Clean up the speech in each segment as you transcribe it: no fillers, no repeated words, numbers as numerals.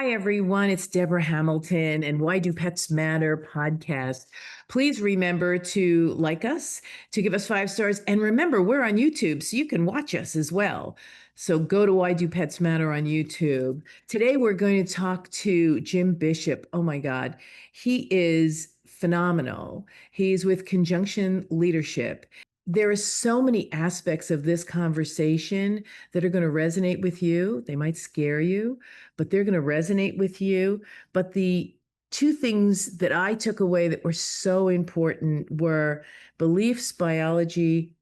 Hi, everyone. It's Deborah Hamilton and Why Do Pets Matter podcast. Please remember to like us, to give us 5 stars. And remember, we're on YouTube, so you can watch us as well. So go to Why Do Pets Matter on YouTube. Today, we're going to talk to Jim Bishop. Oh my God, he is phenomenal. He's with Conjunction Leadership. There are so many aspects of this conversation that are going to resonate with you. They might scare you, but they're going to resonate with you. But the two things that I took away that were so important were beliefs, biology,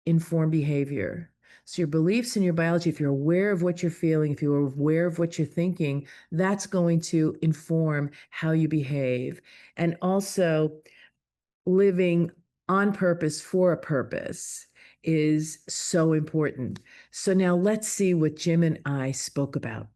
inform behavior. So your beliefs and your biology, if you're aware of what you're feeling, if you're aware of what you're thinking, that's going to inform how you behave. And also living on purpose for a purpose is so important. So now let's see what Jim and I spoke about.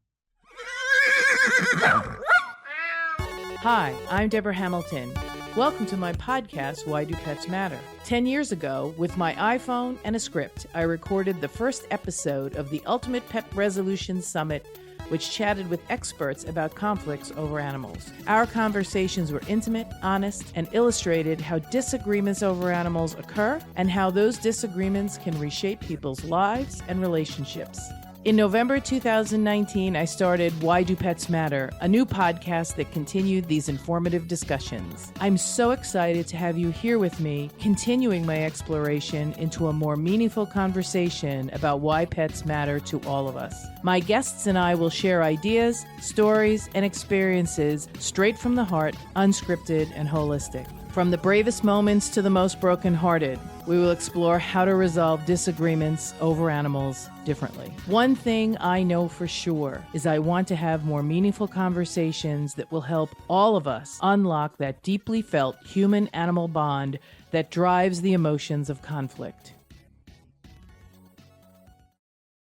Hi, I'm Deborah Hamilton. Welcome to my podcast, Why Do Pets Matter? 10 years ago, with my iPhone and a script, I recorded the first episode of the Ultimate Pet Resolution Summit, which chatted with experts about conflicts over animals. Our conversations were intimate, honest, and illustrated how disagreements over animals occur and how those disagreements can reshape people's lives and relationships. In November 2019, I started Why Do Pets Matter, a new podcast that continued these informative discussions. I'm so excited to have you here with me, continuing my exploration into a more meaningful conversation about why pets matter to all of us. My guests and I will share ideas, stories, and experiences straight from the heart, unscripted and holistic. From the bravest moments to the most brokenhearted, we will explore how to resolve disagreements over animals differently. One thing I know for sure is I want to have more meaningful conversations that will help all of us unlock that deeply felt human-animal bond that drives the emotions of conflict.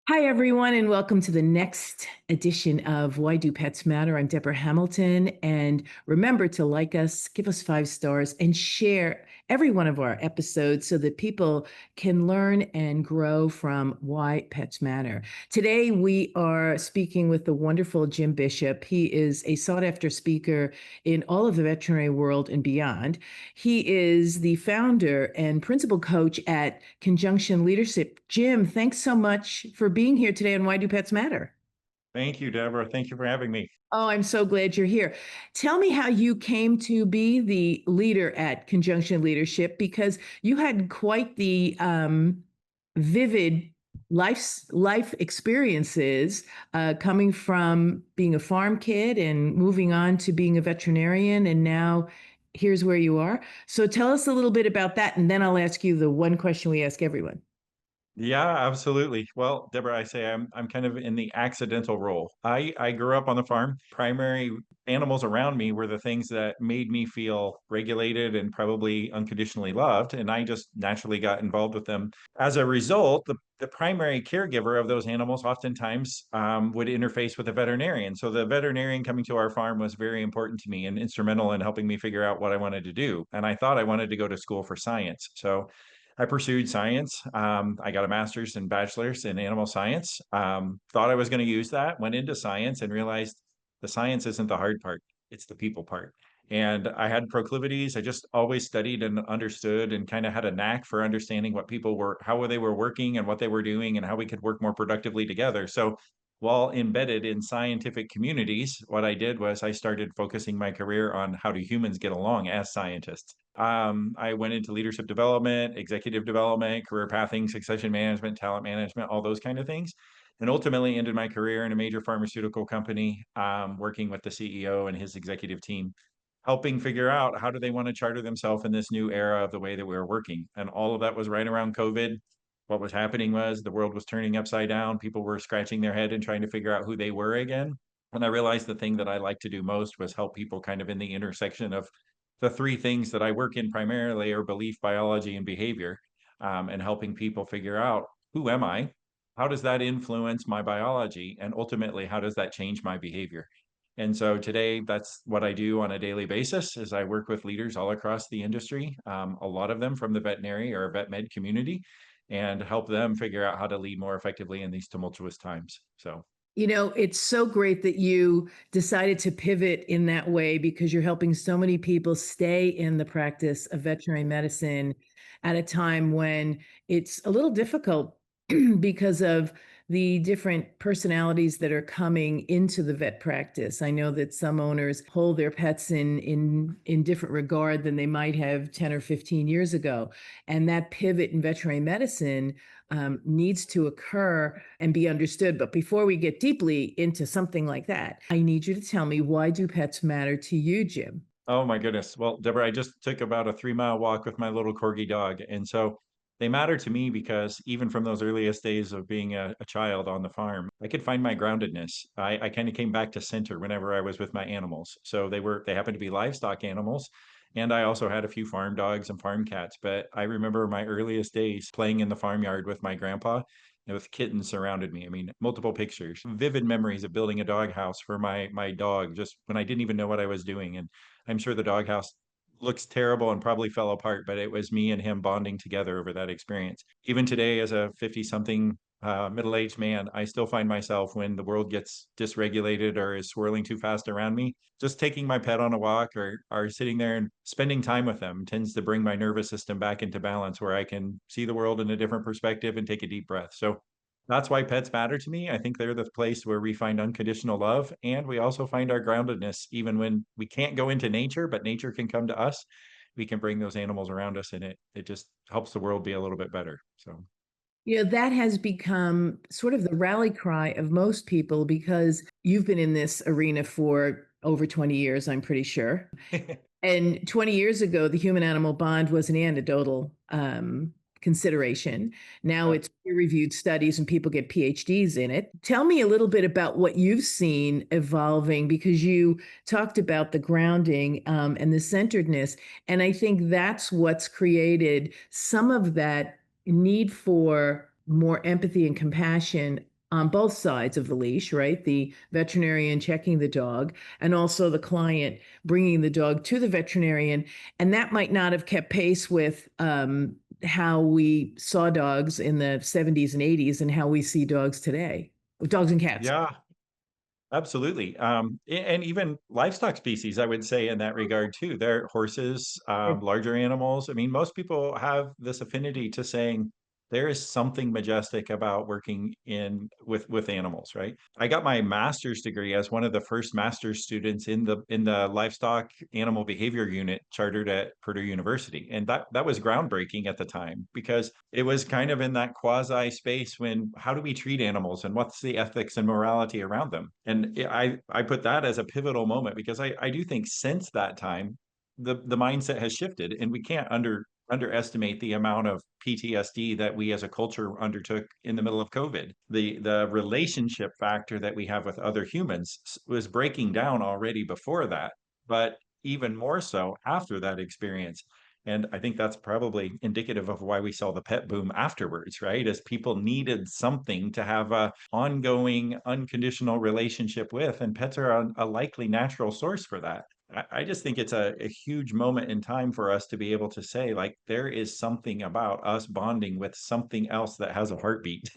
Hi, everyone, and welcome to the next edition of Why Do Pets Matter? I'm Deborah Hamilton, and remember to like us, give us 5 stars, and share every one of our episodes so that people can learn and grow from why pets matter. Today, we are speaking with the wonderful Jim Bishop. He is a sought-after speaker in all of the veterinary world and beyond. He is the founder and principal coach at Conjunction Leadership. Jim, thanks so much for being here today on Why Do Pets Matter? Thank you, Deborah. Thank you for having me. Oh, I'm so glad you're here. Tell me how you came to be the leader at Conjunction Leadership, because you had quite the vivid life experiences coming from being a farm kid and moving on to being a veterinarian, and now here's where you are. So tell us a little bit about that, and then I'll ask you the one question we ask everyone. Yeah, absolutely. Well, Deborah, I say I'm kind of in the accidental role. I grew up on the farm. Primary animals around me were the things that made me feel regulated and probably unconditionally loved, and I just naturally got involved with them. As a result, the primary caregiver of those animals oftentimes would interface with a veterinarian. So the veterinarian coming to our farm was very important to me and instrumental in helping me figure out what I wanted to do. And I thought I wanted to go to school for science. So I pursued science. I got a master's and bachelor's in animal science. Thought I was going to use that, went into science and realized the science isn't the hard part, it's the people part. And I had proclivities. I just always studied and understood and kind of had a knack for understanding what people were, how they were working and what they were doing and how we could work more productively together. So while embedded in scientific communities, what I did was I started focusing my career on how do humans get along as scientists. I went into leadership development, executive development, career pathing, succession management, talent management, all those kind of things, and ultimately ended my career in a major pharmaceutical company, working with the CEO and his executive team, helping figure out how do they want to charter themselves in this new era of the way that we were working. And all of that was right around COVID. What was happening was the world was turning upside down. People were scratching their head and trying to figure out who they were again. And I realized the thing that I like to do most was help people kind of in the intersection of the 3 things that I work in primarily are belief, biology, and behavior, and helping people figure out who am I? How does that influence my biology? And ultimately, how does that change my behavior? And so today, that's what I do on a daily basis is I work with leaders all across the industry, a lot of them from the veterinary or vet med community, and help them figure out how to lead more effectively in these tumultuous times. So It's so great that you decided to pivot in that way because you're helping so many people stay in the practice of veterinary medicine at a time when it's a little difficult because of the different personalities that are coming into the vet practice. I know that some owners hold their pets in different regard than they might have 10 or 15 years ago. And that pivot in veterinary medicine needs to occur and be understood. But before we get deeply into something like that, I need you to tell me, why do pets matter to you, Jim? Oh my goodness. Well, Deborah, I just took about a 3 mile walk with my little Corgi dog. And so they matter to me because even from those earliest days of being a child on the farm, I could find my groundedness. I kind of came back to center whenever I was with my animals. So they happened to be livestock animals. And I also had a few farm dogs and farm cats. But I remember my earliest days playing in the farmyard with my grandpa and with kittens surrounded me. I mean, multiple pictures, vivid memories of building a doghouse for my dog just when I didn't even know what I was doing. And I'm sure the doghouse looks terrible and probably fell apart, but it was me and him bonding together over that experience. Even today, as a 50 something middle aged man, I still find myself when the world gets dysregulated or is swirling too fast around me, just taking my pet on a walk or sitting there and spending time with them tends to bring my nervous system back into balance where I can see the world in a different perspective and take a deep breath. So that's why pets matter to me. I think they're the place where we find unconditional love and we also find our groundedness. Even when we can't go into nature, but nature can come to us, we can bring those animals around us and it just helps the world be a little bit better. So That has become sort of the rally cry of most people because you've been in this arena for over 20 years, I'm pretty sure. And 20 years ago, the human animal bond was an anecdotal consideration. Now yeah. it's peer reviewed studies and people get PhDs in it. Tell me a little bit about what you've seen evolving because you talked about the grounding and the centeredness. And I think that's what's created some of that need for more empathy and compassion on both sides of the leash, right? The veterinarian checking the dog and also the client bringing the dog to the veterinarian. And that might not have kept pace with how we saw dogs in the 70s and 80s and how we see dogs today, dogs and cats. Yeah, absolutely. And even livestock species, I would say in that regard too. They're horses, larger animals. I mean, most people have this affinity to saying there is something majestic about working in with animals, right? I got my master's degree as one of the first master's students in the livestock animal behavior unit chartered at Purdue University. And that was groundbreaking at the time because it was kind of in that quasi space when how do we treat animals and what's the ethics and morality around them? And I put that as a pivotal moment because I do think since that time the mindset has shifted and we can't underestimate the amount of PTSD that we as a culture undertook in the middle of COVID. The relationship factor that we have with other humans was breaking down already before that, but even more so after that experience. And I think that's probably indicative of why we saw the pet boom afterwards, right? As people needed something to have a ongoing, unconditional relationship with, and pets are a likely natural source for that. I just think it's a huge moment in time for us to be able to say, like, there is something about us bonding with something else that has a heartbeat.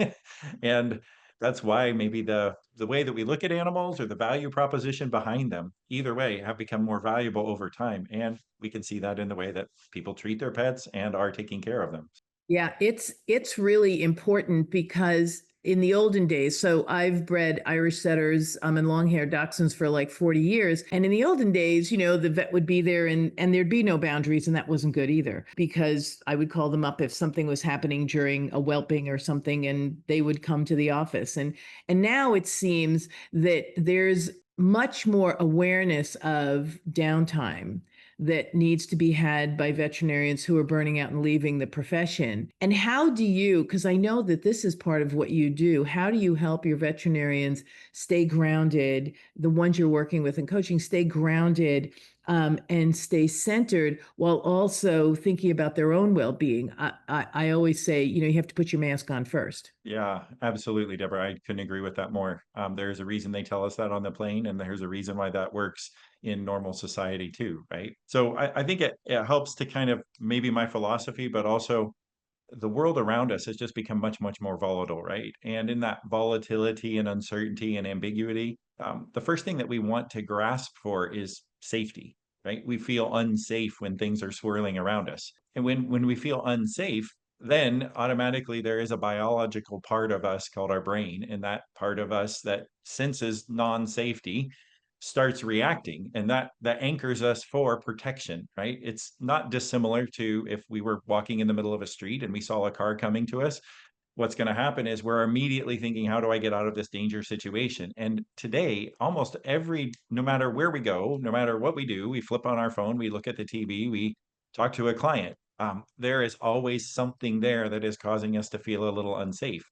And that's why maybe the way that we look at animals or the value proposition behind them, either way, have become more valuable over time. And we can see that in the way that people treat their pets and are taking care of them. Yeah, it's really important because in the olden days, so I've bred Irish setters and long-haired dachshunds for like 40 years. And in the olden days, the vet would be there and there'd be no boundaries, and that wasn't good either because I would call them up if something was happening during a whelping or something, and they would come to the office. And now it seems that there's much more awareness of downtime that needs to be had by veterinarians who are burning out and leaving the profession. And how do you, because I know that this is part of what you do, how do you help your veterinarians stay grounded, the ones you're working with and coaching, stay grounded and stay centered while also thinking about their own well-being? I always say, you have to put your mask on first. Yeah, absolutely, Deborah. I couldn't agree with that more. There's a reason they tell us that on the plane, and there's a reason why that works in normal society too, right? So I think it helps to kind of maybe my philosophy, but also the world around us has just become much, much more volatile, right? And in that volatility and uncertainty and ambiguity, the first thing that we want to grasp for is safety, right? We feel unsafe when things are swirling around us. And when we feel unsafe, then automatically there is a biological part of us called our brain, and that part of us that senses non-safety starts reacting, and that anchors us for protection, right? It's not dissimilar to if we were walking in the middle of a street and we saw a car coming to us. What's going to happen is we're immediately thinking, how do I get out of this dangerous situation? And today, almost every, no matter where we go, no matter what we do, we flip on our phone, we look at the TV, we talk to a client. There is always something there that is causing us to feel a little unsafe.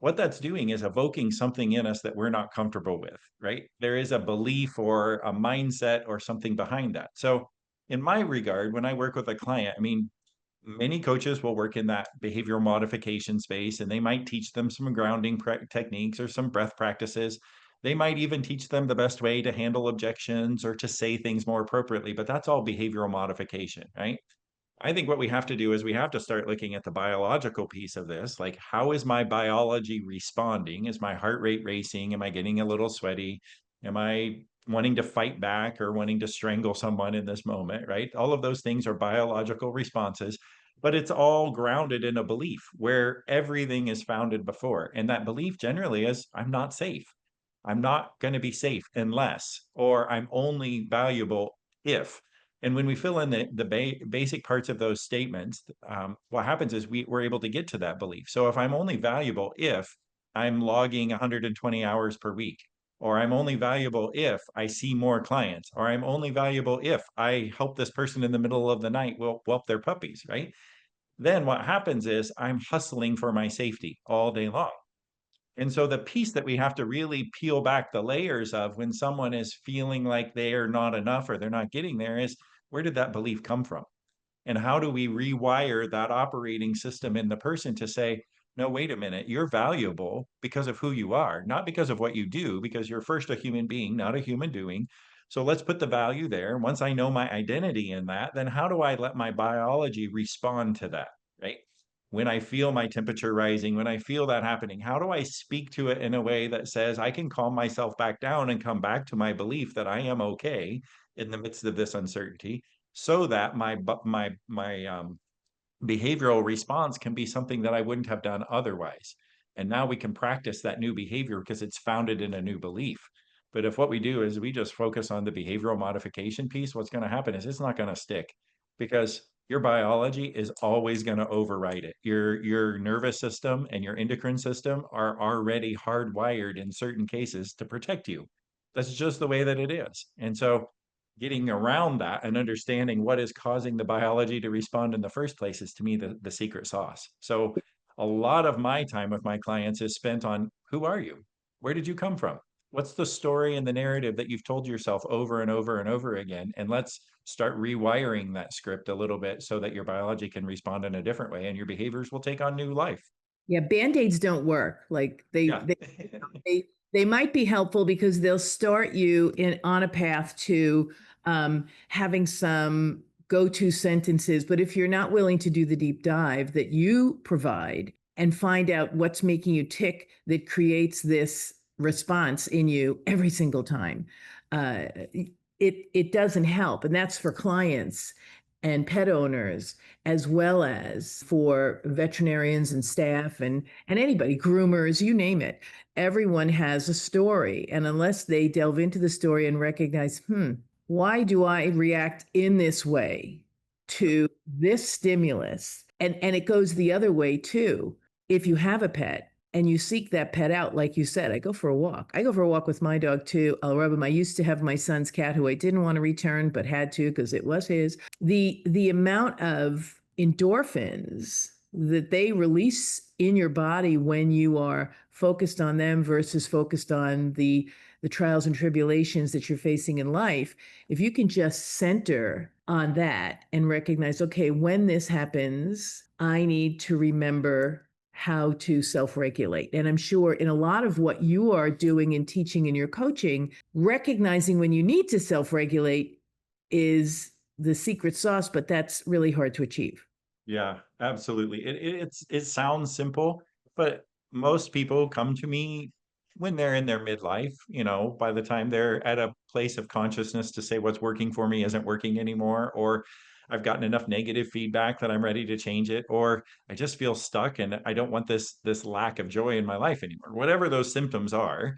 What that's doing is evoking something in us that we're not comfortable with, right? There is a belief or a mindset or something behind that. So, in my regard, when I work with a client, I mean, many coaches will work in that behavioral modification space, and they might teach them some grounding techniques or some breath practices. They might even teach them the best way to handle objections or to say things more appropriately, but that's all behavioral modification, right? I think what we have to do is we have to start looking at the biological piece of this. Like, how is my biology responding? Is my heart rate racing? Am I getting a little sweaty? Am I wanting to fight back or wanting to strangle someone in this moment? Right? All of those things are biological responses, but it's all grounded in a belief where everything is founded before. And that belief generally is, I'm not safe. I'm not going to be safe unless, or I'm only valuable if. And when we fill in the basic parts of those statements, what happens is we're able to get to that belief. So if I'm only valuable if I'm logging 120 hours per week, or I'm only valuable if I see more clients, or I'm only valuable if I help this person in the middle of the night whelp their puppies, right? Then what happens is I'm hustling for my safety all day long. And so the piece that we have to really peel back the layers of when someone is feeling like they are not enough or they're not getting there is, where did that belief come from? And how do we rewire that operating system in the person to say, no, wait a minute, you're valuable because of who you are, not because of what you do, because you're first a human being, not a human doing. So let's put the value there. Once I know my identity in that, then how do I let my biology respond to that? Right? When I feel my temperature rising, when I feel that happening, how do I speak to it in a way that says I can calm myself back down and come back to my belief that I am okay in the midst of this uncertainty, so that my behavioral response can be something that I wouldn't have done otherwise. And now we can practice that new behavior because it's founded in a new belief. But if what we do is we just focus on the behavioral modification piece, what's going to happen is it's not going to stick, because your biology is always going to override it. Your nervous system and your endocrine system are already hardwired in certain cases to protect you. That's just the way that it is. And so getting around that and understanding what is causing the biology to respond in the first place is, to me, the secret sauce. So a lot of my time with my clients is spent on, who are you? Where did you come from? What's the story and the narrative that you've told yourself over and over and over again? And let's start rewiring that script a little bit so that your biology can respond in a different way and your behaviors will take on new life. Yeah, band-aids don't work. Like Yeah. they might be helpful because they'll start you on a path to having some go-to sentences. But if you're not willing to do the deep dive that you provide and find out what's making you tick that creates this response in you every single time, uh, it doesn't help. And that's for clients and pet owners, as well as for veterinarians and staff and anybody, groomers, you name it. Everyone has a story. And unless they delve into the story and recognize, why do I react in this way to this stimulus? And it goes the other way too. If you have a pet and you seek that pet out, like you said, I go for a walk. I go for a walk with my dog too. I'll rub him. I used to have my son's cat who I didn't want to return, but had to because it was his. The amount of endorphins that they release in your body when you are focused on them versus focused on the trials and tribulations that you're facing in life, if you can just center on that and recognize, okay, when this happens, I need to remember how to self-regulate. And I'm sure in a lot of what you are doing and teaching in your coaching, recognizing when you need to self-regulate is the secret sauce, but that's really hard to achieve. Yeah, Absolutely. It sounds simple, but most people come to me when they're in their midlife, by the time they're at a place of consciousness to say what's working for me isn't working anymore, or I've gotten enough negative feedback that I'm ready to change it, or I just feel stuck and I don't want this lack of joy in my life anymore. Whatever those symptoms are,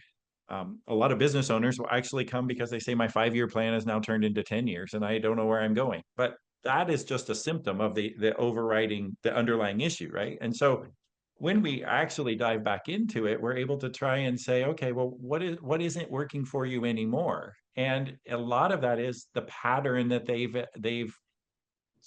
a lot of business owners will actually come because they say my 5-year plan is now turned into 10 years and I don't know where I'm going. But that is just a symptom of the underlying issue, right? And so when we actually dive back into it, we're able to try and say, okay, well, what isn't working for you anymore? And a lot of that is the pattern that they've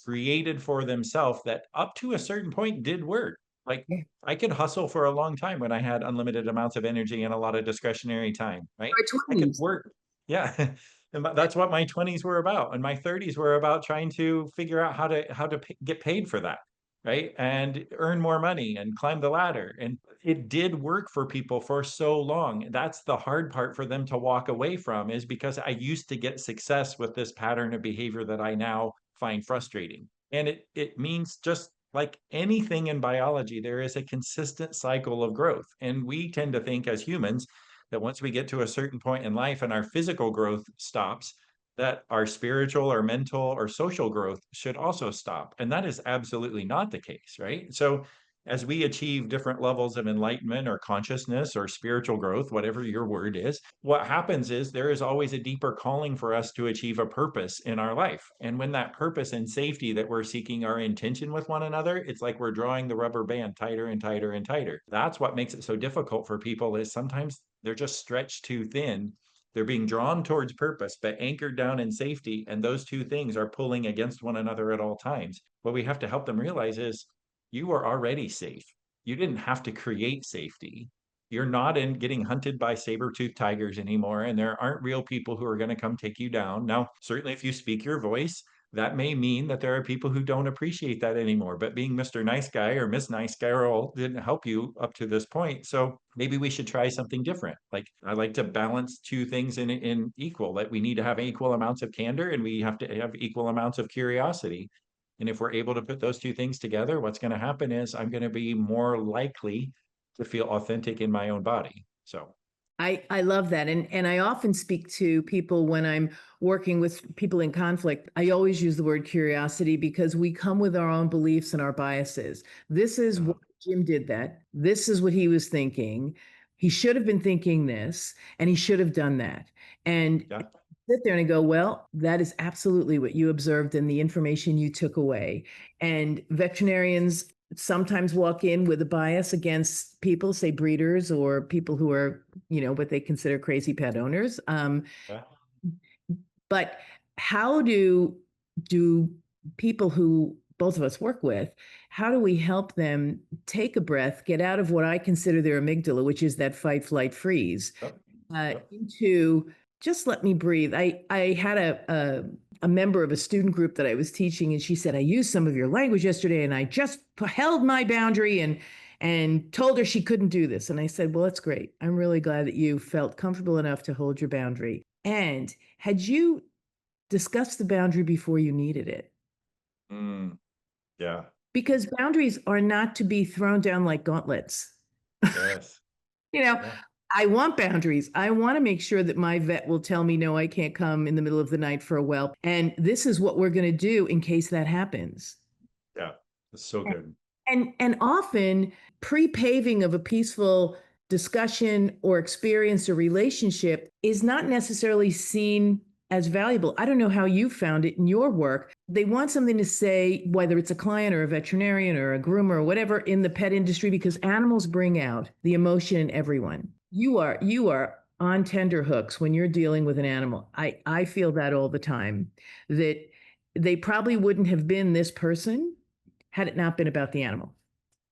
created for themselves that up to a certain point did work. Like Yeah. I could hustle for a long time when I had unlimited amounts of energy and a lot of discretionary time, right? Our I could 20s. work. Yeah. And that's what my 20s were about. And my 30s were about trying to figure out how to get paid for that, right? And earn more money and climb the ladder. And it did work for people for so long. That's the hard part for them to walk away from, is because I used to get success with this pattern of behavior that I now find frustrating. And it means, just like anything in biology, there is a consistent cycle of growth. And we tend to think as humans that once we get to a certain point in life and our physical growth stops, that our spiritual or mental or social growth should also stop. And that is absolutely not the case, right? So as we achieve different levels of enlightenment or consciousness or spiritual growth, whatever your word is, what happens is there is always a deeper calling for us to achieve a purpose in our life. And when that purpose and safety that we're seeking are in tension with one another, it's like we're drawing the rubber band tighter and tighter and tighter. That's what makes it so difficult for people, is sometimes they're just stretched too thin. They're being drawn towards purpose, but anchored down in safety. And those two things are pulling against one another at all times. What we have to help them realize is you are already safe. You didn't have to create safety. You're not in getting hunted by saber-toothed tigers anymore, and there aren't real people who are going to come take you down. Now, certainly if you speak your voice, that may mean that there are people who don't appreciate that anymore. But being Mr. Nice Guy or Miss Nice Girl didn't help you up to this point. So maybe we should try something different. Like I like to balance two things in equal. Like we need to have equal amounts of candor and we have to have equal amounts of curiosity. And if we're able to put those two things together, what's going to happen is I'm going to be more likely to feel authentic in my own body. So I love that. And I often speak to people when I'm working with people in conflict. I always use the word curiosity because we come with our own beliefs and our biases. This is uh, what Jim did that. This is what he was thinking. He should have been thinking this, and he should have done that. And yeah, sit there and go, well, that is absolutely what you observed and the information you took away. And veterinarians sometimes walk in with a bias against people, say breeders or people who are, what they consider crazy pet owners. yeah. But how do people who both of us work with, how do we help them take a breath, get out of what I consider their amygdala, which is that fight, flight, freeze, Yep, yep. into just let me breathe. I had a member of a student group that I was teaching, and she said, I used some of your language yesterday, and I just held my boundary and told her she couldn't do this. And I said, well, that's great. I'm really glad that you felt comfortable enough to hold your boundary. And had you discussed the boundary before you needed it? Mm, yeah, Because boundaries are not to be thrown down like gauntlets. yes, You know, yeah, I want boundaries. I want to make sure that my vet will tell me, no, I can't come in the middle of the night for a whelp. And this is what we're going to do in case that happens. yeah. It's so good. And often pre-paving of a peaceful discussion or experience or relationship is not necessarily seen as valuable. I don't know how you found it in your work. They want something to say, whether it's a client or a veterinarian or a groomer or whatever in the pet industry, because animals bring out the emotion in everyone. You are on tender hooks when you're dealing with an animal. I feel that all the time, that they probably wouldn't have been this person had it not been about the animal.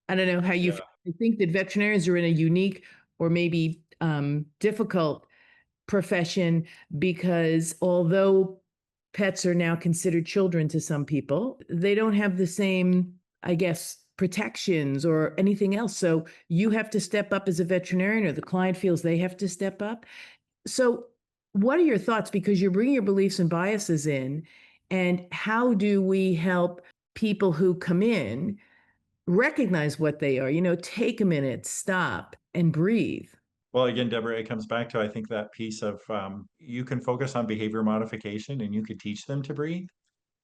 I don't know how you Yeah, I think that veterinarians are in a unique or maybe difficult profession because although pets are now considered children to some people, they don't have the same, I guess, protections or anything else. So you have to step up as a veterinarian, or the client feels they have to step up. So, what are your thoughts? Because you're bringing your beliefs and biases in, and how do we help people who come in recognize what they are, take a minute, stop and breathe. Well, again, Deborah, it comes back to, I think, that piece of you can focus on behavior modification and you could teach them to breathe.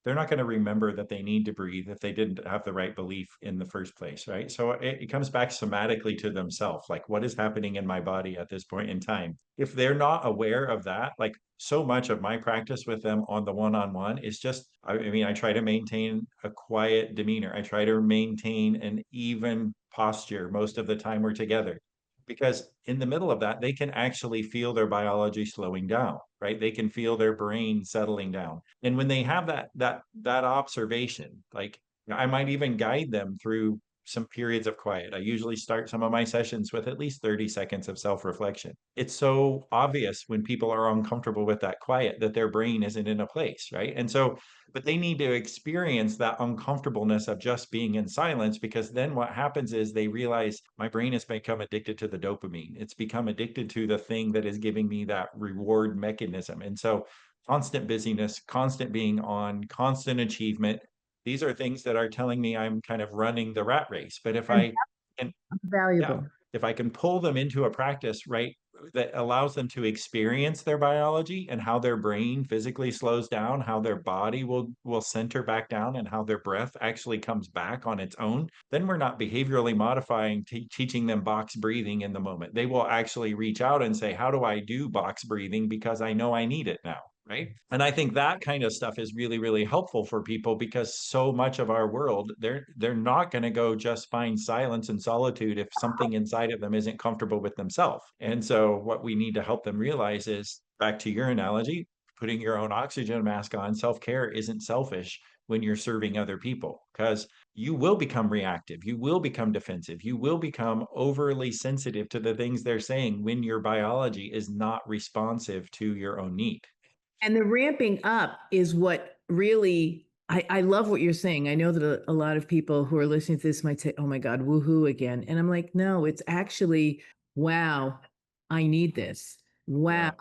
They're not going to remember that they need to breathe if they didn't have the right belief in the first place, right? So it comes back somatically to themselves, like what is happening in my body at this point in time. If they're not aware of that, like so much of my practice with them on the one-on-one is just, I mean, I try to maintain a quiet demeanor. I try to maintain an even posture most of the time we're together. Because in the middle of that, they can actually feel their biology slowing down, right? They can feel their brain settling down. And when they have that observation, like I might even guide them through some periods of quiet. I usually start some of my sessions with at least 30 seconds of self-reflection. It's so obvious when people are uncomfortable with that quiet that their brain isn't in a place, right? And so, but they need to experience that uncomfortableness of just being in silence, because then what happens is they realize my brain has become addicted to the dopamine. It's become addicted to the thing that is giving me that reward mechanism. And so constant busyness, constant being on, constant achievement. These are things that are telling me I'm kind of running the rat race. But if And I can, yeah, valuable. if I can pull them into a practice, right, that allows them to experience their biology and how their brain physically slows down, how their body will center back down, and how their breath actually comes back on its own, then we're not behaviorally modifying, teaching them box breathing in the moment. They will actually reach out and say, how do I do box breathing? Because I know I need it now. Right. And I think that kind of stuff is really, really helpful for people, because so much of our world, they're not going to go just find silence and solitude if something inside of them isn't comfortable with themselves. And so what we need to help them realize is, back to your analogy, putting your own oxygen mask on, self-care isn't selfish when you're serving other people, because you will become reactive, you will become defensive, you will become overly sensitive to the things they're saying when your biology is not responsive to your own need. And the ramping up is what really, I love what you're saying. I know that a lot of people who are listening to this might say, oh my God, woohoo again. And I'm like, no, it's actually, wow, I need this. Wow, Yeah.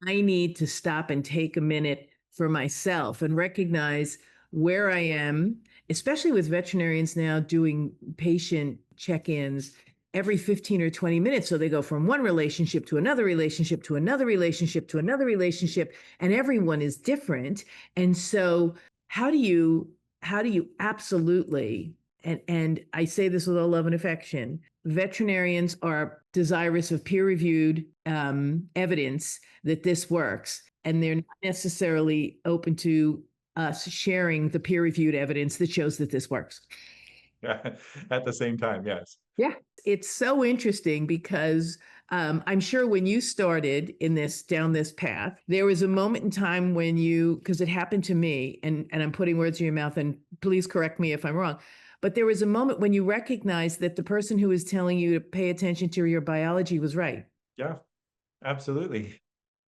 I need to stop and take a minute for myself and recognize where I am, especially with veterinarians now doing patient check ins every 15 or 20 minutes. So they go from one relationship to another relationship to another relationship to another relationship, and everyone is different. And so how do you absolutely, and I say this with all love and affection, veterinarians are desirous of peer-reviewed evidence that this works, and they're not necessarily open to us sharing the peer-reviewed evidence that shows that this works. At the same time, yes. Yeah, it's so interesting because I'm sure when you started in this down this path, there was a moment in time when you, because it happened to me, and I'm putting words in your mouth, and please correct me if I'm wrong, but there was a moment when you recognized that the person who was telling you to pay attention to your biology was right. Yeah, absolutely.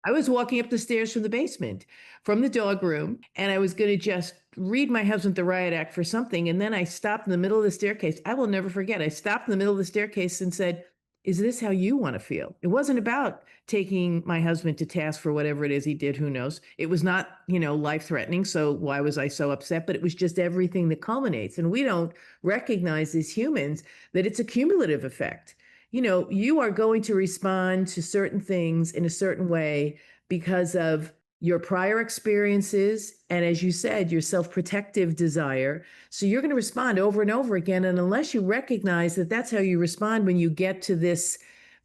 I was walking up the stairs from the basement, from the dog room, and I was going to just read my husband the riot act for something. And then I stopped in the middle of the staircase. I will never forget. I stopped in the middle of the staircase and said, is this how you want to feel? It wasn't about taking my husband to task for whatever it is he did. Who knows? It was not, life threatening. So why was I so upset? But it was just everything that culminates. And we don't recognize as humans that it's a cumulative effect. You are going to respond to certain things in a certain way because of your prior experiences. And as you said, your self protective desire. So you're going to respond over and over again. And unless you recognize that that's how you respond when you get to this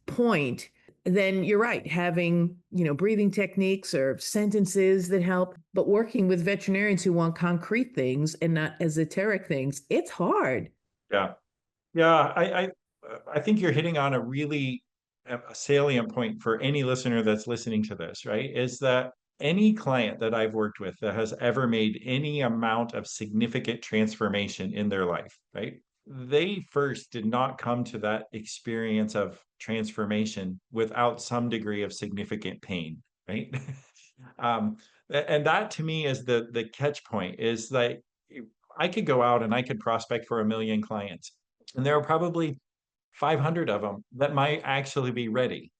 point, then you're right. Having, breathing techniques or sentences that help, but working with veterinarians who want concrete things and not esoteric things, it's hard. Yeah. Yeah, I think you're hitting on a really a salient point for any listener that's listening to this, right? Is that any client that I've worked with that has ever made any amount of significant transformation in their life, right? They first did not come to that experience of transformation without some degree of significant pain, right? um, and that to me is the catch point, is like I could go out and I could prospect for 1 million clients, and there are probably 500 of them that might actually be ready,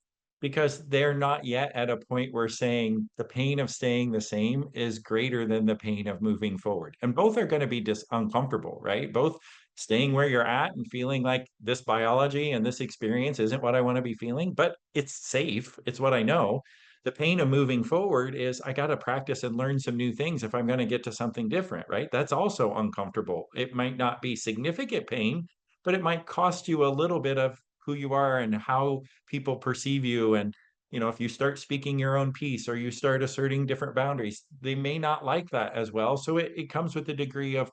because they're not yet at a point where saying the pain of staying the same is greater than the pain of moving forward. And both are going to be uncomfortable, right? Both staying where you're at and feeling like this biology and this experience isn't what I want to be feeling, but it's safe. It's what I know. The pain of moving forward is I got to practice and learn some new things if I'm going to get to something different, right? That's also uncomfortable. It might not be significant pain, but it might cost you a little bit of who you are and how people perceive you. And, if you start speaking your own piece or you start asserting different boundaries, they may not like that as well. So it comes with a degree of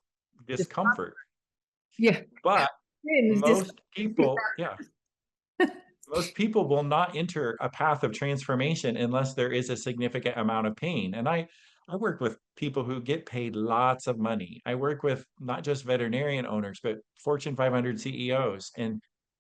Just, discomfort. yeah. But It's just, most people, yeah, most people will not enter a path of transformation unless there is a significant amount of pain. And I work with people who get paid lots of money. I work with not just veterinarian owners, but Fortune 500 CEOs. And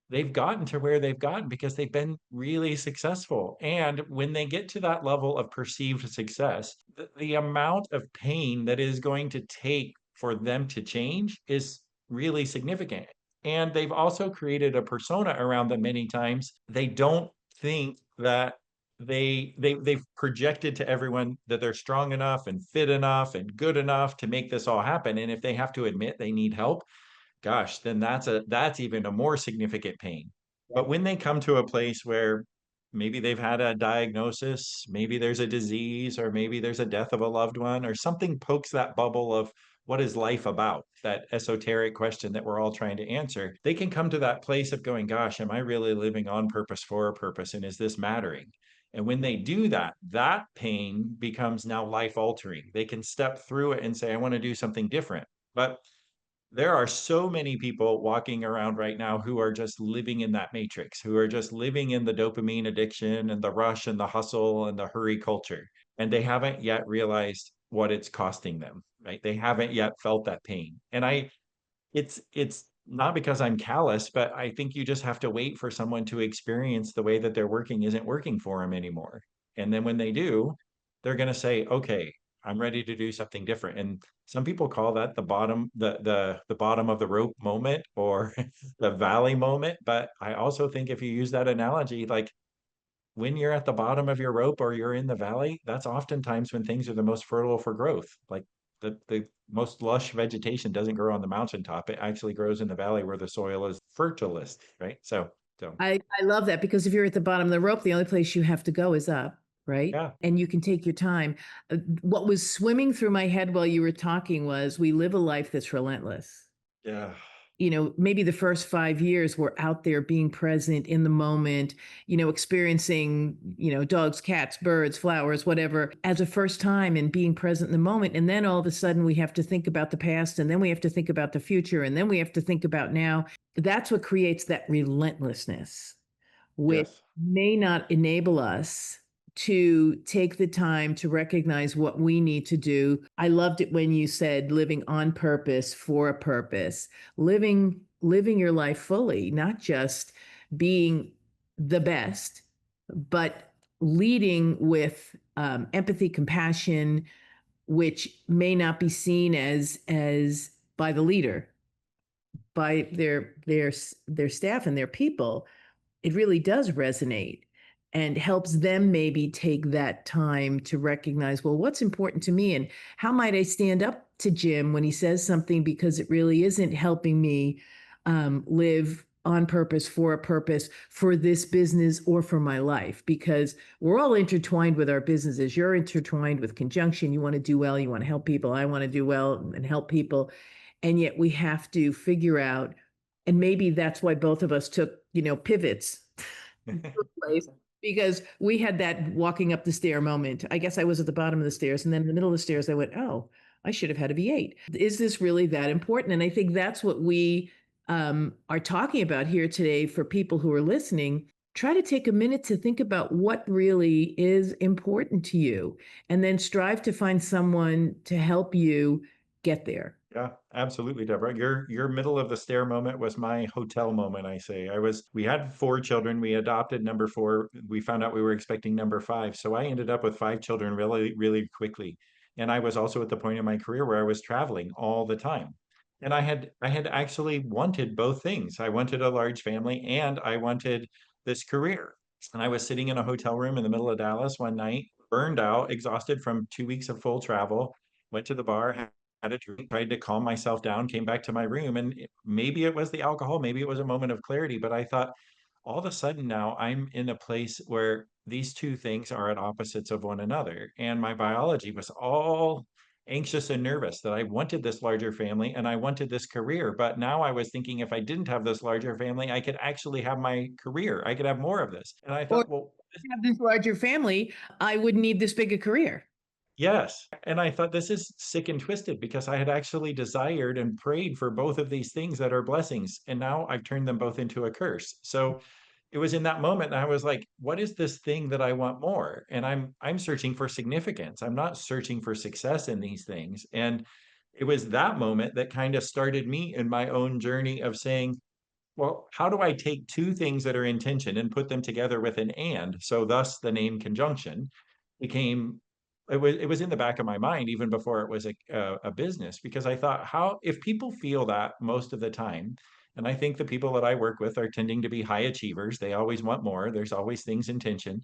they've gotten to where they've gotten because they've been really successful. And when they get to that level of perceived success, the amount of pain that is going to take for them to change is really significant. And they've also created a persona around them many times. They don't think that they've projected to everyone that they're strong enough and fit enough and good enough to make this all happen. And if they have to admit they need help, gosh, then that's even a more significant pain. But when they come to a place where maybe they've had a diagnosis, maybe there's a disease, or maybe there's a death of a loved one, or something pokes that bubble of what is life about, that esoteric question that we're all trying to answer, they can come to that place of going, gosh, am I really living on purpose for a purpose? And is this mattering? And when they do that, that pain becomes now life altering. They can step through it and say, I want to do something different. But there are so many people walking around right now who are just living in that matrix, who are just living in the dopamine addiction and the rush and the hustle and the hurry culture. And they haven't yet realized what it's costing them, right? They haven't yet felt that pain. And it's not because I'm callous, but I think you just have to wait for someone to experience the way that they're working isn't working for them anymore. And then when they do, they're going to say, okay, I'm ready to do something different. And some people call that the bottom of the rope moment or the valley moment. But I also think if you use that analogy, like when you're at the bottom of your rope or you're in the valley, that's oftentimes when things are the most fertile for growth. Like the most lush vegetation doesn't grow on the mountaintop. It actually grows in the valley where the soil is fertilist, right? So I love that because if you're at the bottom of the rope, the only place you have to go is up, right? yeah, And you can take your time. What was swimming through my head while you were talking was we live a life that's relentless. yeah, Maybe the first 5 years we're out there being present in the moment, experiencing, dogs, cats, birds, flowers, whatever, as a first time and being present in the moment. And then all of a sudden we have to think about the past and then we have to think about the future and then we have to think about now. That's what creates that relentlessness, which yes, may not enable us to take the time to recognize what we need to do. I loved it when you said living on purpose for a purpose, living your life fully, not just being the best, but leading with empathy, compassion, which may not be seen as by the leader, by their staff and their people. It really does resonate and helps them maybe take that time to recognize, well, what's important to me and how might I stand up to Jim when he says something because it really isn't helping me live on purpose for a purpose for this business or for my life, because we're all intertwined with our businesses. You're intertwined with conjunction. You want to do well, you want to help people. I want to do well and help people. And yet we have to figure out, and maybe that's why both of us took, pivots place, because we had that walking up the stair moment. I guess I was at the bottom of the stairs, and then in the middle of the stairs, I went, "Oh, I should have had a V8. Is this really that important?" And I think that's what we are talking about here today for people who are listening. Try to take a minute to think about what really is important to you, and then strive to find someone to help you get there. yeah, absolutely, Deborah. Your middle of the stair moment was my hotel moment, I say. We had four children. We adopted number four. We found out we were expecting number five. So I ended up with five children really, really quickly. And I was also at the point in my career where I was traveling all the time. And I had actually wanted both things. I wanted a large family and I wanted this career. And I was sitting in a hotel room in the middle of Dallas one night, burned out, exhausted from 2 weeks of full travel, went to the bar, had a drink, tried to calm myself down, came back to my room, and maybe it was the alcohol, maybe it was a moment of clarity, but I thought all of a sudden now I'm in a place where these two things are at opposites of one another. And my biology was all anxious and nervous that I wanted this larger family and I wanted this career. But now I was thinking if I didn't have this larger family, I could actually have my career. I could have more of this. And I Or thought, well, have this larger family, I wouldn't need this big a career. yes. And I thought this is sick and twisted because I had actually desired and prayed for both of these things that are blessings. And now I've turned them both into a curse. So it was in that moment I was like, what is this thing that I want more? And I'm searching for significance. I'm not searching for success in these things. And it was that moment that kind of started me in my own journey of saying, well, how do I take two things that are in tension and put them together with an and? So thus the name conjunction became it was in the back of my mind even before it was a business because I thought how if people feel that most of the time, and I think the people that I work with are tending to be high achievers, they always want more, there's always things in tension,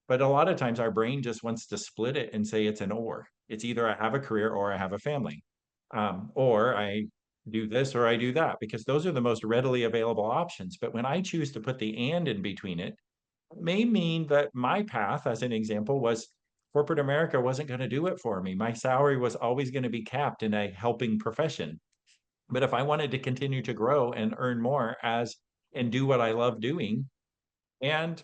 but a lot of times our brain just wants to split it and say it's an or. It's either I have a career or I have a family, or I do this or I do that because those are the most readily available options. But when I choose to put the and in between it may mean that my path, as an example, was corporate America wasn't going to do it for me. My salary was always going to be capped in a helping profession. But if I wanted to continue to grow and earn more as and do what I love doing and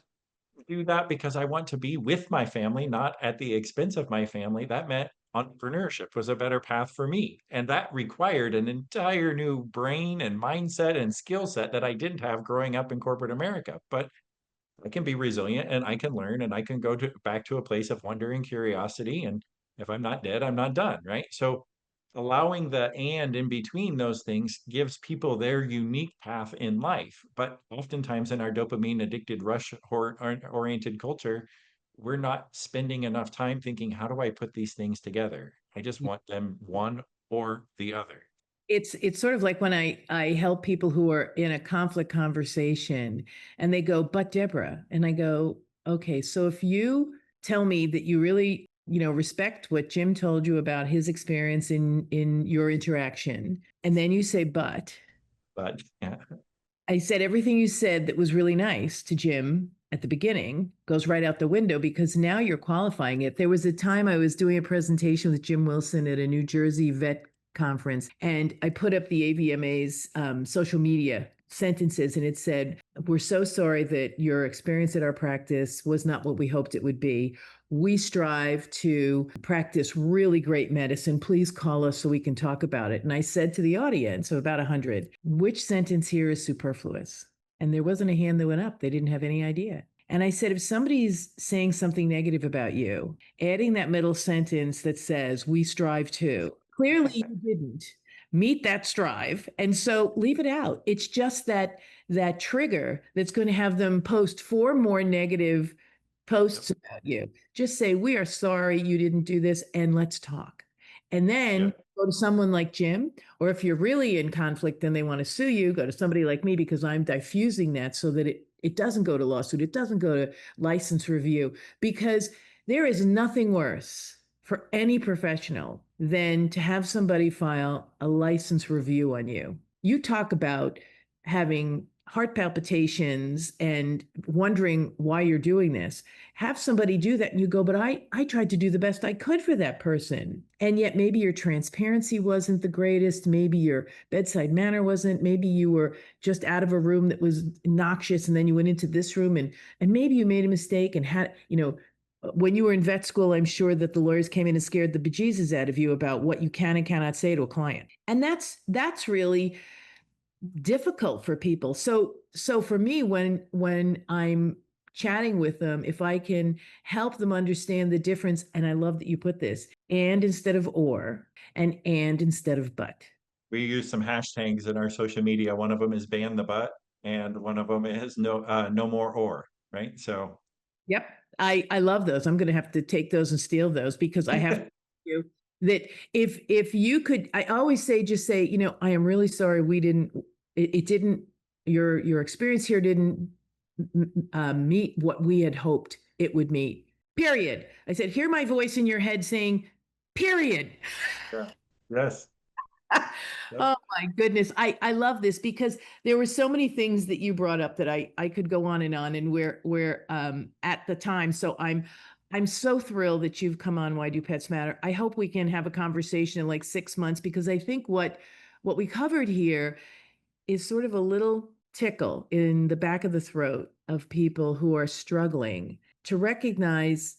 do that because I want to be with my family, not at the expense of my family, that meant entrepreneurship was a better path for me. And that required an entire new brain and mindset and skill set that I didn't have growing up in corporate America. But I can be resilient and I can learn and I can go back to a place of wonder and curiosity. And if I'm not dead, I'm not done. Right. So allowing the and in between those things gives people their unique path in life. But oftentimes in our dopamine addicted rush oriented culture, we're not spending enough time thinking, how do I put these things together? I just want them one or the other. It's sort of like when I help people who are in a conflict conversation and they go, but Deborah, and I go, okay, so if you tell me that you really, respect what Jim told you about his experience in your interaction, and then you say, but But yeah, I said everything you said that was really nice to Jim at the beginning goes right out the window because now you're qualifying it. There was a time I was doing a presentation with Jim Wilson at a New Jersey vet conference, and I put up the AVMA's social media sentences, and it said, "We're so sorry that your experience at our practice was not what we hoped it would be. We strive to practice really great medicine. Please call us so we can talk about it." And I said to the audience of about 100, which sentence here is superfluous? And there wasn't a hand that went up. They didn't have any idea. And I said, if somebody's saying something negative about you, adding that middle sentence that says, we strive to, clearly you didn't meet that strive. And so leave it out. It's just that trigger that's going to have them post 4 more negative posts about you. Just say, we are sorry you didn't do this, and let's talk. And then yeah, go to someone like Jim, or if you're really in conflict and they want to sue you, go to somebody like me because I'm diffusing that so that it doesn't go to lawsuit, it doesn't go to license review, because there is nothing worse for any professional than to have somebody file a license review on you. You talk about having heart palpitations and wondering why you're doing this. Have somebody do that and you go, but I tried to do the best I could for that person. And yet maybe your transparency wasn't the greatest. Maybe your bedside manner wasn't. Maybe you were just out of a room that was noxious and then you went into this room, and maybe you made a mistake and had, when you were in vet school, I'm sure that the lawyers came in and scared the bejesus out of you about what you can and cannot say to a client. And that's really difficult for people. So for me, when I'm chatting with them, if I can help them understand the difference, and I love that you put this, and instead of or, and instead of but. we use some hashtags in our social media. One of them is ban the butt, and one of them is no more or, right? So Yep. I love those. I'm going to have to take those and steal those because I have to that if you could, I always say, just say, I am really sorry we didn't, it didn't, your experience here didn't meet what we had hoped it would meet. Period. I said, hear my voice in your head saying, period. yeah. Yes. Yep. Oh my goodness. I love this because there were so many things that you brought up that I could go on and where at the time. So I'm so thrilled that you've come on Why Do Pets Matter. I hope we can have a conversation in like 6 months because I think what we covered here is sort of a little tickle in the back of the throat of people who are struggling to recognize,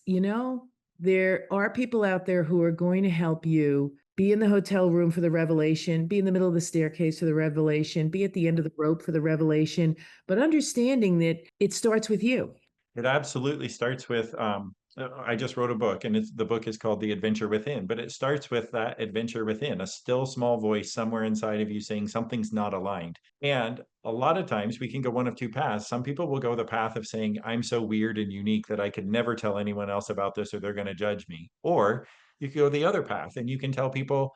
there are people out there who are going to help you be in the hotel room for the revelation, be in the middle of the staircase for the revelation, be at the end of the rope for the revelation, but understanding that it starts with you. It absolutely starts with I just wrote a book and the book is called The Adventure Within, but it starts with that adventure within, a still small voice somewhere inside of you saying something's not aligned. And a lot of times we can go one of two paths. Some people will go the path of saying, I'm so weird and unique that I could never tell anyone else about this or they're going to judge me. Or you could go the other path and you can tell people,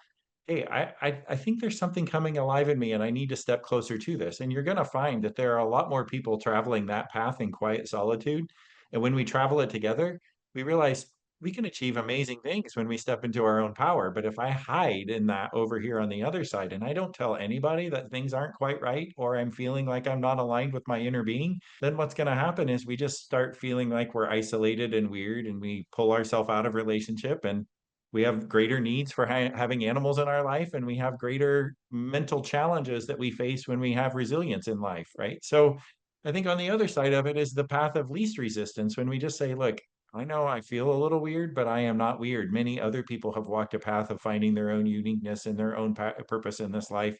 hey, I think there's something coming alive in me and I need to step closer to this. And you're going to find that there are a lot more people traveling that path in quiet solitude. And when we travel it together, we realize we can achieve amazing things when we step into our own power. But if I hide in that over here on the other side and I don't tell anybody that things aren't quite right, or I'm feeling like I'm not aligned with my inner being, then what's going to happen is we just start feeling like we're isolated and weird and we pull ourselves out of relationship and we have greater needs for having animals in our life and we have greater mental challenges that we face when we have resilience in life, right? So I think on the other side of it is the path of least resistance when we just say, look, I know I feel a little weird, but I am not weird. Many other people have walked a path of finding their own uniqueness and their own purpose in this life.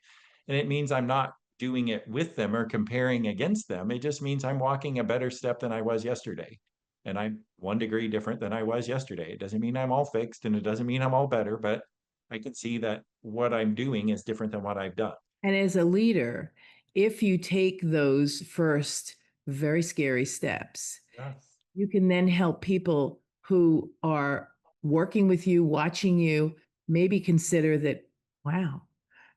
And it means I'm not doing it with them or comparing against them. It just means I'm walking a better step than I was yesterday. And I'm 1 degree different than I was yesterday. It doesn't mean I'm all fixed and it doesn't mean I'm all better, but I can see that what I'm doing is different than what I've done. And as a leader, if you take those first very scary steps, Yes. you can then help people who are working with you, watching you, maybe consider that, wow,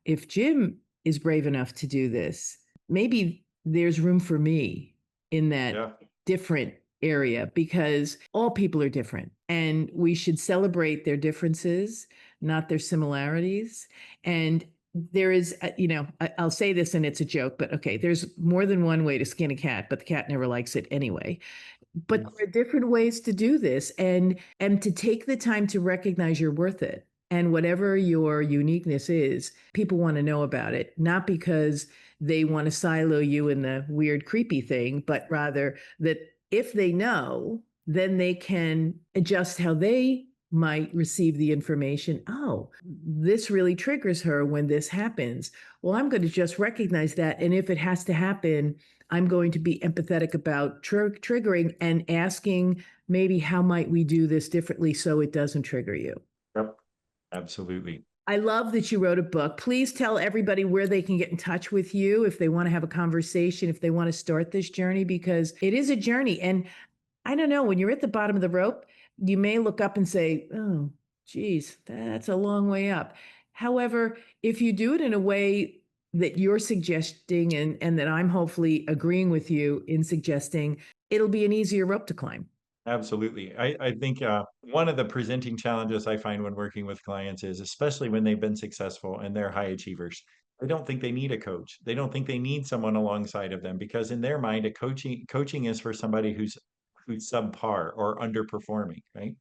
if Jim is brave enough to do this, maybe there's room for me in that Yeah. different area because all people are different and we should celebrate their differences, not their similarities. And there is, I'll say this and it's a joke, but okay, there's more than one way to skin a cat, but the cat never likes it anyway. But Yes. there are different ways to do this and to take the time to recognize you're worth it. And whatever your uniqueness is, people want to know about it, not because they want to silo you in the weird, creepy thing, but rather that if they know, then they can adjust how they might receive the information. Oh, this really triggers her when this happens. Well, I'm going to just recognize that. And if it has to happen, I'm going to be empathetic about triggering and asking maybe how might we do this differently so it doesn't trigger you. Yep. Absolutely. I love that you wrote a book. Please tell everybody where they can get in touch with you if they want to have a conversation, if they want to start this journey, because it is a journey. And I don't know, when you're at the bottom of the rope, you may look up and say, oh, geez, that's a long way up. However, if you do it in a way that you're suggesting and that I'm hopefully agreeing with you in suggesting, it'll be an easier rope to climb. Absolutely. I think one of the presenting challenges I find when working with clients is, especially when they've been successful and they're high achievers, they don't think they need a coach. They don't think they need someone alongside of them because in their mind, a coaching is for somebody who's subpar or underperforming, right?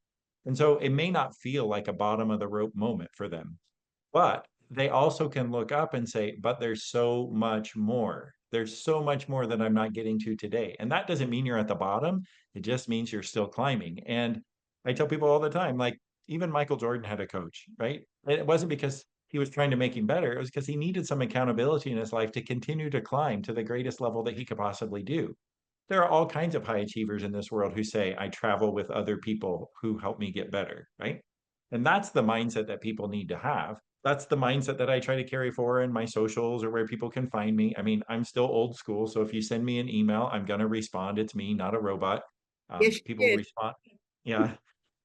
And so it may not feel like a bottom of the rope moment for them. But they also can look up and say, but there's so much more. There's so much more that I'm not getting to today. And that doesn't mean you're at the bottom. It just means you're still climbing. And I tell people all the time, like even Michael Jordan had a coach, right? And it wasn't because he was trying to make him better. It was because he needed some accountability in his life to continue to climb to the greatest level that he could possibly do. There are all kinds of high achievers in this world who say, I travel with other people who help me get better, right? And that's the mindset that people need to have. That's the mindset that I try to carry forward in my socials or where people can find me. I mean, I'm still old school. So if you send me an email, I'm going to respond. It's me, not a robot. Yes, you People did. respond. Yeah.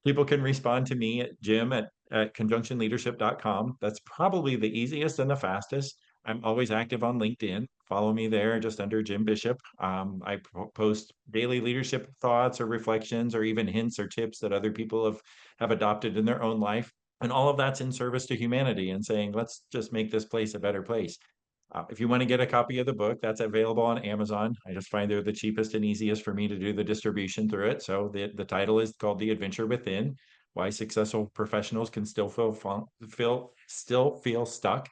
People can respond to me at Jim at conjunctionleadership.com. That's probably the easiest and the fastest. I'm always active on LinkedIn. Follow me there just under Jim Bishop. I post daily leadership thoughts or reflections or even hints or tips that other people have adopted in their own life. And all of that's in service to humanity and saying, let's just make this place a better place. If you want to get a copy of the book, that's available on Amazon. I just find they're the cheapest and easiest for me to do the distribution through it. So the title is called The Adventure Within: Why Successful Professionals Can Still feel stuck,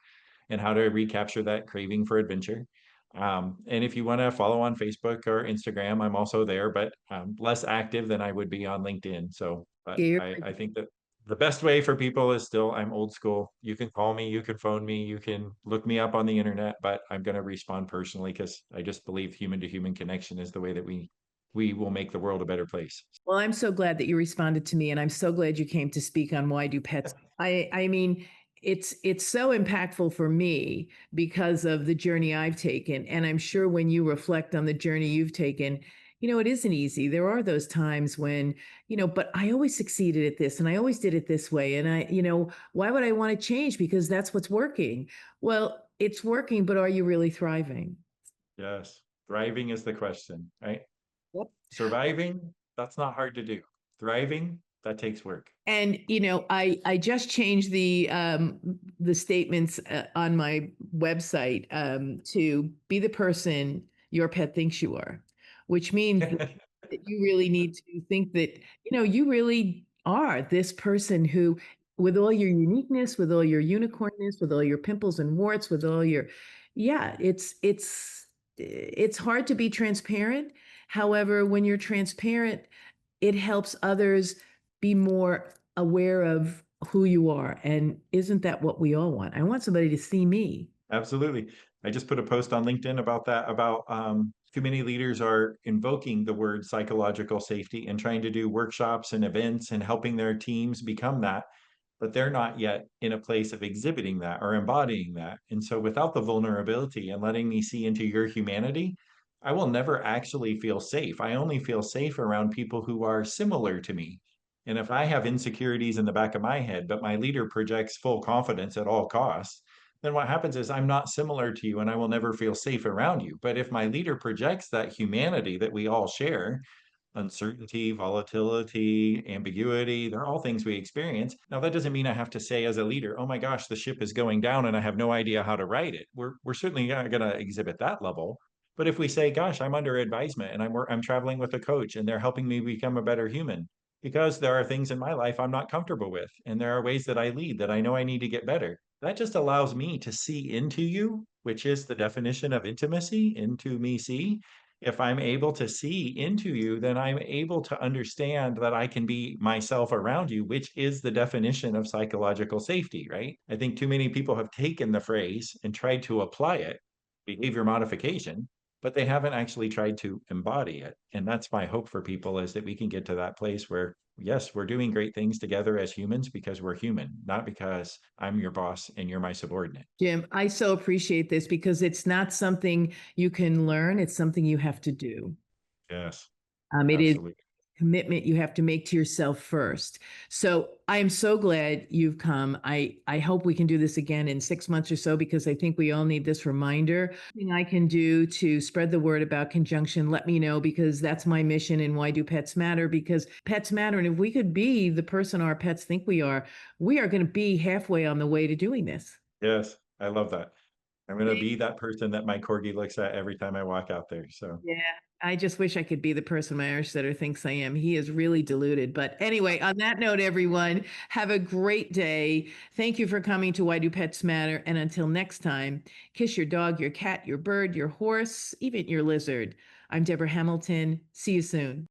and how to recapture that craving for adventure. And if you want to follow on Facebook or Instagram, I'm also there, but less active than I would be on LinkedIn. So, but Yeah, I think that the best way for people is still, I'm old school. You can call me, you can phone me, you can look me up on the internet, but I'm going to respond personally because I just believe human to human connection is the way that we will make the world a better place. well, I'm so glad that you responded to me, and I'm so glad you came to speak on why do pets. I mean, it's so impactful for me because of the journey I've taken, and I'm sure when you reflect on the journey you've taken, it isn't easy. There are those times when, but I always succeeded at this, and I always did it this way, and why would I want to change? Because that's what's working. Well, it's working, but are you really thriving? Yes. Thriving is the question, right? Yep. Surviving, that's not hard to do. Thriving, that takes work. And I just changed the statements on my website to be the person your pet thinks you are, which means that you really need to think that you really are this person who, with all your uniqueness, with all your unicornness, with all your pimples and warts, with all your, yeah, it's hard to be transparent. However, when you're transparent, it helps others be more aware of who you are. And isn't that what we all want? I want somebody to see me. Absolutely. I just put a post on LinkedIn about that, about too many leaders are invoking the word psychological safety and trying to do workshops and events and helping their teams become that, but they're not yet in a place of exhibiting that or embodying that. And so without the vulnerability and letting me see into your humanity, I will never actually feel safe. I only feel safe around people who are similar to me. And if I have insecurities in the back of my head, but my leader projects full confidence at all costs, then what happens is I'm not similar to you and I will never feel safe around you. But if my leader projects that humanity that we all share, uncertainty, volatility, ambiguity, they're all things we experience. Now, that doesn't mean I have to say as a leader, oh my gosh, the ship is going down and I have no idea how to ride it. We're certainly not going to exhibit that level. But if we say, gosh, I'm under advisement and I'm traveling with a coach and they're helping me become a better human because there are things in my life I'm not comfortable with. And there are ways that I lead that I know I need to get better. That just allows me to see into you, which is the definition of intimacy, into me see. If I'm able to see into you, then I'm able to understand that I can be myself around you, which is the definition of psychological safety, right? I think too many people have taken the phrase and tried to apply it, behavior modification, but they haven't actually tried to embody it. And that's my hope for people, is that we can get to that place where, yes, we're doing great things together as humans because we're human, not because I'm your boss and you're my subordinate. Jim, I so appreciate this because it's not something you can learn, it's something you have to do. Yes, It is absolutely. commitment you have to make to yourself first. So I am so glad you've come. I hope we can do this again in 6 months or so, because I think we all need this reminder. Thing I can do to spread the word about conjunction, let me know, because that's my mission. And why do pets matter? Because pets matter. And if we could be the person our pets think we are going to be halfway on the way to doing this. Yes, I love that. I'm going to be that person that my corgi looks at every time I walk out there. So, Yeah, I just wish I could be the person my Irish setter thinks I am. He is really deluded. But anyway, on that note, everyone, have a great day. Thank you for coming to Why Do Pets Matter? And until next time, kiss your dog, your cat, your bird, your horse, even your lizard. I'm Deborah Hamilton. See you soon.